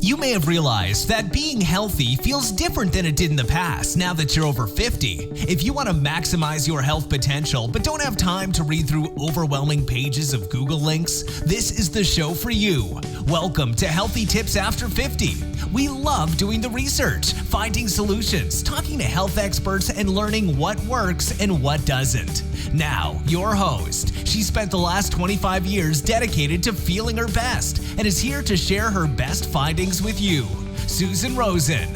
You may have realized that being healthy feels different than it did in the past now that you're over 50. If you want to maximize your health potential but don't have time to read through overwhelming pages of Google links, this is the show for you. Welcome to Healthy Tips After 50. We love doing the research, finding solutions, talking to health experts, and learning what works and what doesn't. Now, your host. She spent the last 25 years dedicated to feeling her best and is here to share her best findings with you, Susan Rosen.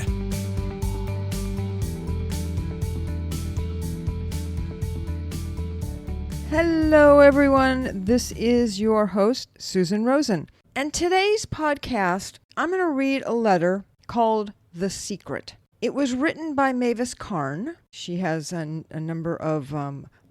Hello, everyone. This is your host, Susan Rosen. And today's podcast, I'm going to read a letter called The Secret. It was written by Mavis Karn. She has a number of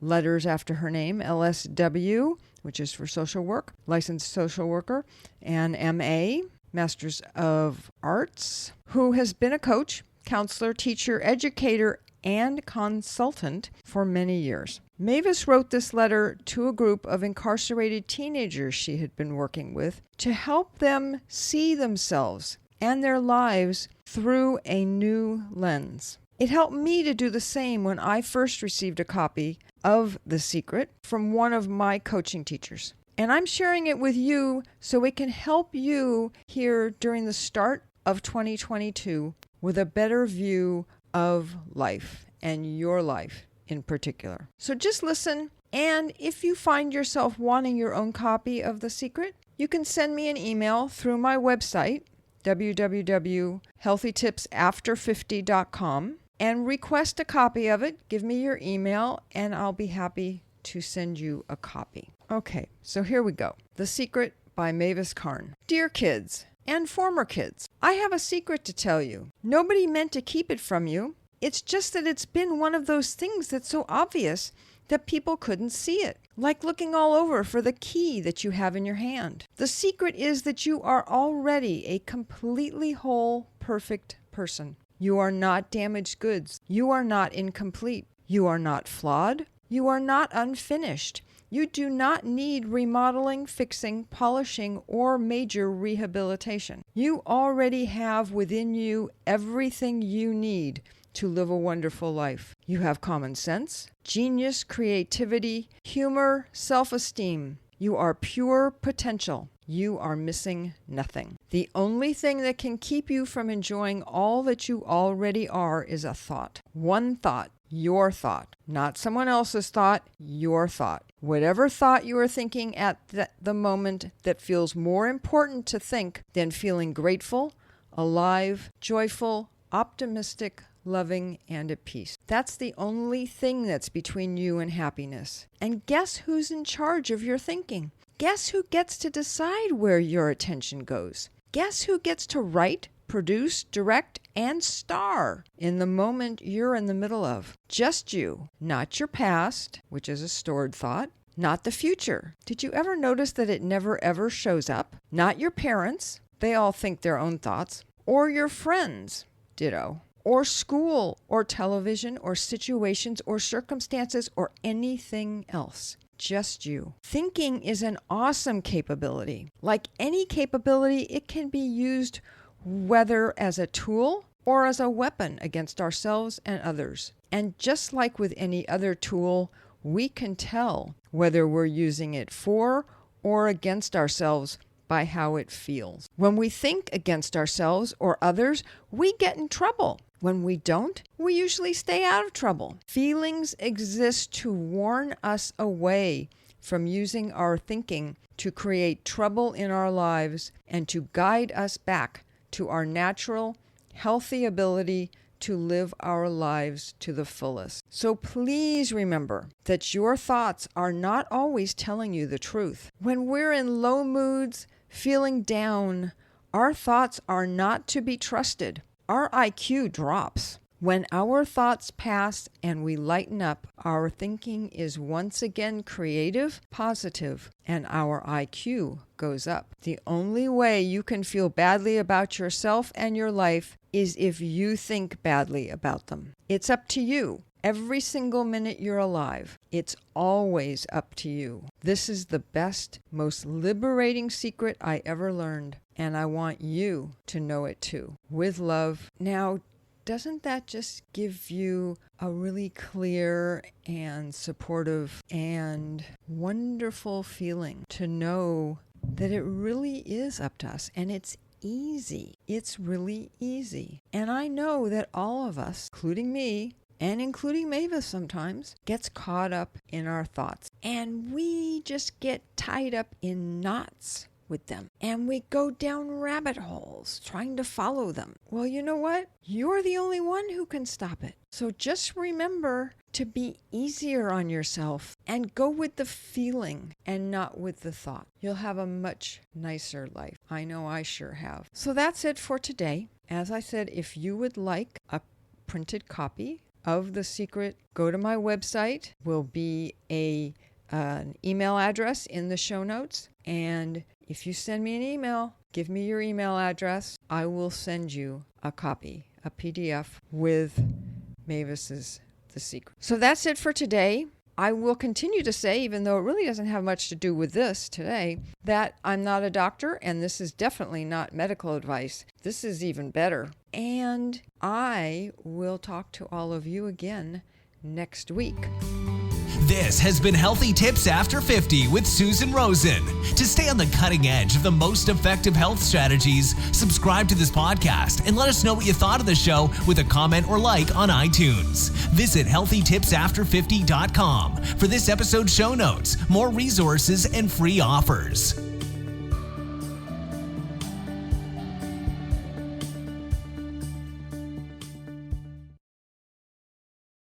letters after her name, LSW, which is for social work, licensed social worker, and MA, Masters of Arts, who has been a coach, counselor, teacher, educator, and consultant for many years. Mavis wrote this letter to a group of incarcerated teenagers she had been working with to help them see themselves and their lives through a new lens. It helped me to do the same when I first received a copy of The Secret from one of my coaching teachers. And I'm sharing it with you so it can help you here during the start of 2022 with a better view of life and your life in particular. So just listen, and if you find yourself wanting your own copy of The Secret, you can send me an email through my website, www.healthytipsafter50.com, and request a copy of it. Give me your email, and I'll be happy to send you a copy. Okay, so here we go. The Secret by Mavis Karn. Dear kids and former kids, I have a secret to tell you. Nobody meant to keep it from you. It's just that it's been one of those things that's so obvious that people couldn't see it, like looking all over for the key that you have in your hand. The secret is that you are already a completely whole, perfect person. You are not damaged goods. You are not incomplete. You are not flawed. You are not unfinished. You do not need remodeling, fixing, polishing, or major rehabilitation. You already have within you everything you need to live a wonderful life. You have common sense, genius, creativity, humor, self-esteem. You are pure potential. You are missing nothing. The only thing that can keep you from enjoying all that you already are is a thought. One thought. Your thought. Not someone else's thought. Your thought. Whatever thought you are thinking at the moment that feels more important to think than feeling grateful, alive, joyful, optimistic, loving, and at peace. That's the only thing that's between you and happiness. And guess who's in charge of your thinking? Guess who gets to decide where your attention goes? Guess who gets to write, produce, direct, and star in the moment you're in the middle of? Just you, not your past, which is a stored thought, not the future. Did you ever notice that it never ever shows up? Not your parents, they all think their own thoughts, or your friends, ditto, or school, or television, or situations, or circumstances, or anything else. Just you. Thinking is an awesome capability. Like any capability, it can be used whether as a tool or as a weapon against ourselves and others. And just like with any other tool, we can tell whether we're using it for or against ourselves by how it feels. When we think against ourselves or others, we get in trouble. When we don't, we usually stay out of trouble. Feelings exist to warn us away from using our thinking to create trouble in our lives and to guide us back to our natural, healthy ability to live our lives to the fullest. So please remember that your thoughts are not always telling you the truth. When we're in low moods, feeling down, our thoughts are not to be trusted. Our IQ drops. When our thoughts pass and we lighten up, our thinking is once again creative, positive, and our IQ goes up. The only way you can feel badly about yourself and your life is if you think badly about them. It's up to you. Every single minute you're alive, it's always up to you. This is the best, most liberating secret I ever learned. and I want you to know it too. With love. Now, doesn't that just give you a really clear and supportive and wonderful feeling to know that it really is up to us, and it's easy. It's really easy. And I know that all of us, including me, and including Mavis sometimes, gets caught up in our thoughts. And we just get tied up in knots with them. And we go down rabbit holes trying to follow them. Well, you know what? You're the only one who can stop it. So just remember to be easier on yourself and go with the feeling and not with the thought. You'll have a much nicer life. I know I sure have. So that's it for today. As I said, if you would like a printed copy of The Secret, go to my website. Will be an email address in the show notes. And if you send me an email, give me your email address, I will send you a copy, a PDF with Mavis's The Secret. So that's it for today. I will continue to say, even though it really doesn't have much to do with this today, that I'm not a doctor, and this is definitely not medical advice. This is even better. And I will talk to all of you again next week. This has been Healthy Tips After 50 with Susan Rosen. To stay on the cutting edge of the most effective health strategies, subscribe to this podcast and let us know what you thought of the show with a comment or like on iTunes. Visit healthytipsafter50.com for this episode's show notes, more resources, and free offers.